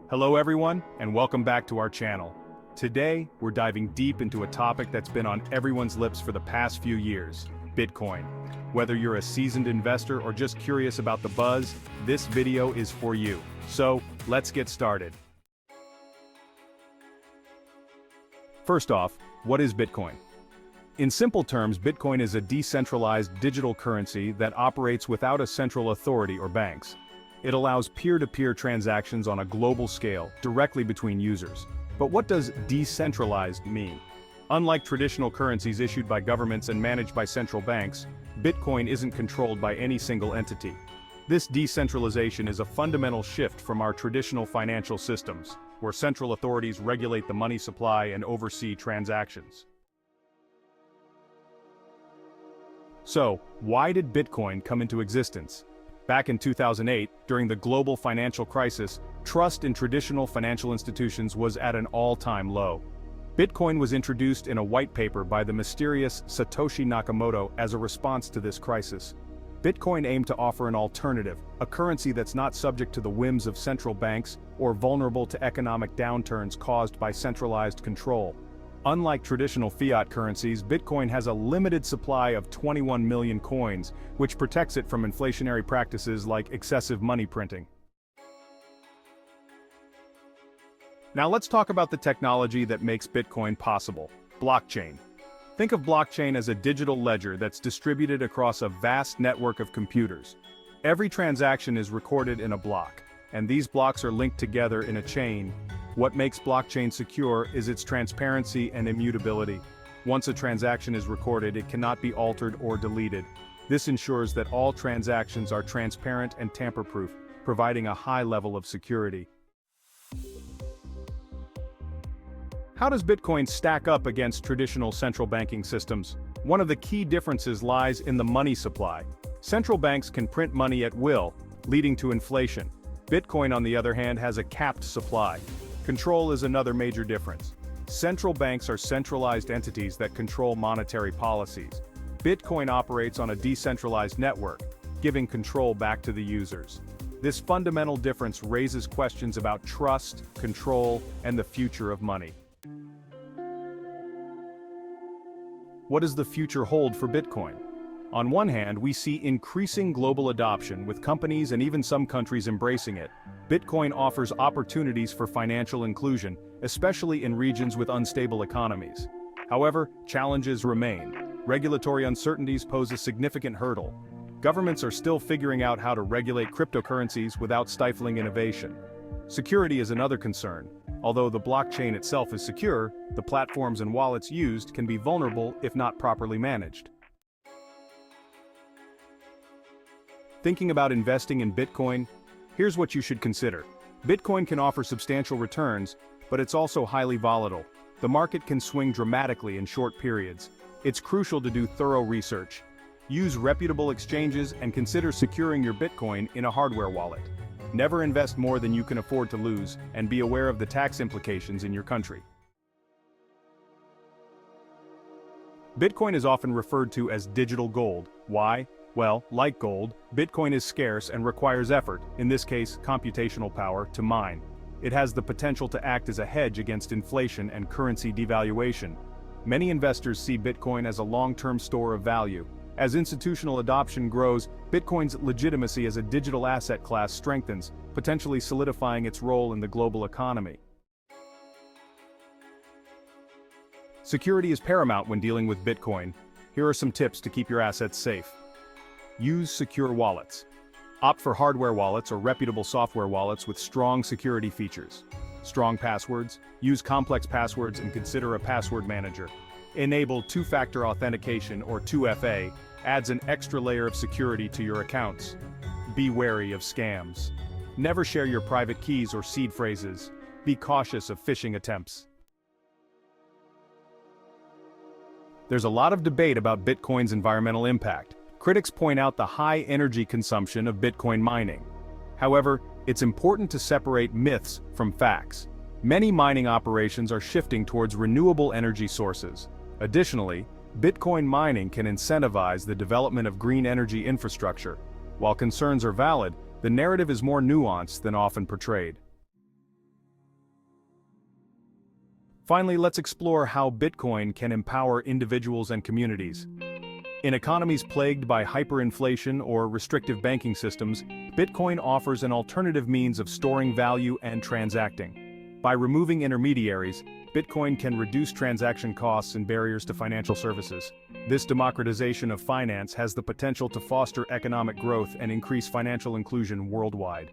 Hello everyone, and welcome back to our channel. Today, we're diving deep into a topic that's been on everyone's lips for the past few years, Bitcoin. Whether you're a seasoned investor or just curious about the buzz, this video is for you. So, let's get started. First off, what is Bitcoin? In simple terms, Bitcoin is a decentralized digital currency that operates without a central authority or banks. It allows peer-to-peer transactions on a global scale, directly between users. But what does decentralized mean? Unlike traditional currencies issued by governments and managed by central banks, Bitcoin isn't controlled by any single entity. This decentralization is a fundamental shift from our traditional financial systems, where central authorities regulate the money supply and oversee transactions. So, why did Bitcoin come into existence? Back in 2008, during the global financial crisis, trust in traditional financial institutions was at an all-time low. Bitcoin was introduced in a white paper by the mysterious Satoshi Nakamoto as a response to this crisis. Bitcoin aimed to offer an alternative, a currency that's not subject to the whims of central banks or vulnerable to economic downturns caused by centralized control. Unlike traditional fiat currencies, Bitcoin has a limited supply of 21 million coins, which protects it from inflationary practices like excessive money printing. Now let's talk about the technology that makes Bitcoin possible: blockchain. Think of blockchain as a digital ledger that's distributed across a vast network of computers. Every transaction is recorded in a block, and these blocks are linked together in a chain. What makes blockchain secure is its transparency and immutability. Once a transaction is recorded, it cannot be altered or deleted. This ensures that all transactions are transparent and tamper-proof, providing a high level of security. How does Bitcoin stack up against traditional central banking systems? One of the key differences lies in the money supply. Central banks can print money at will, leading to inflation. Bitcoin, on the other hand, has a capped supply. Control is another major difference. Central banks are centralized entities that control monetary policies. Bitcoin operates on a decentralized network, giving control back to the users. This fundamental difference raises questions about trust, control, and the future of money. What does the future hold for Bitcoin? On one hand, we see increasing global adoption, with companies and even some countries embracing it. Bitcoin offers opportunities for financial inclusion, especially in regions with unstable economies. However, challenges remain. Regulatory uncertainties pose a significant hurdle. Governments are still figuring out how to regulate cryptocurrencies without stifling innovation. Security is another concern. Although the blockchain itself is secure, the platforms and wallets used can be vulnerable if not properly managed. Thinking about investing in Bitcoin? Here's what you should consider. Bitcoin can offer substantial returns, but it's also highly volatile. The market can swing dramatically in short periods. It's crucial to do thorough research. Use reputable exchanges and consider securing your Bitcoin in a hardware wallet. Never invest more than you can afford to lose, and be aware of the tax implications in your country. Bitcoin is often referred to as digital gold. Why? Well, like gold, Bitcoin is scarce and requires effort, in this case computational power, to mine. It has the potential to act as a hedge against inflation and currency devaluation. Many investors see Bitcoin as a long-term store of value. As institutional adoption grows, Bitcoin's legitimacy as a digital asset class strengthens, potentially solidifying its role in the global economy. Security is paramount when dealing with Bitcoin. Here are some tips to keep your assets safe. Use secure wallets. Opt for hardware wallets or reputable software wallets with strong security features. Strong passwords. Use complex passwords and consider a password manager. Enable two-factor authentication or 2FA, adds an extra layer of security to your accounts. Be wary of scams. Never share your private keys or seed phrases. Be cautious of phishing attempts. There's a lot of debate about Bitcoin's environmental impact. Critics point out the high energy consumption of Bitcoin mining. However, it's important to separate myths from facts. Many mining operations are shifting towards renewable energy sources. Additionally, Bitcoin mining can incentivize the development of green energy infrastructure. While concerns are valid, the narrative is more nuanced than often portrayed. Finally, let's explore how Bitcoin can empower individuals and communities. In economies plagued by hyperinflation or restrictive banking systems, Bitcoin offers an alternative means of storing value and transacting. By removing intermediaries, Bitcoin can reduce transaction costs and barriers to financial services. This democratization of finance has the potential to foster economic growth and increase financial inclusion worldwide.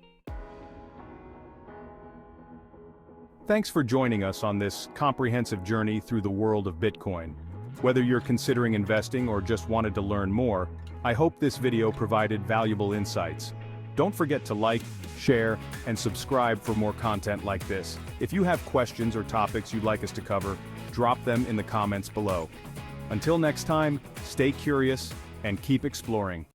Thanks for joining us on this comprehensive journey through the world of Bitcoin. Whether you're considering investing or just wanted to learn more, I hope this video provided valuable insights. Don't forget to like, share, and subscribe for more content like this. If you have questions or topics you'd like us to cover, drop them in the comments below. Until next time, stay curious and keep exploring.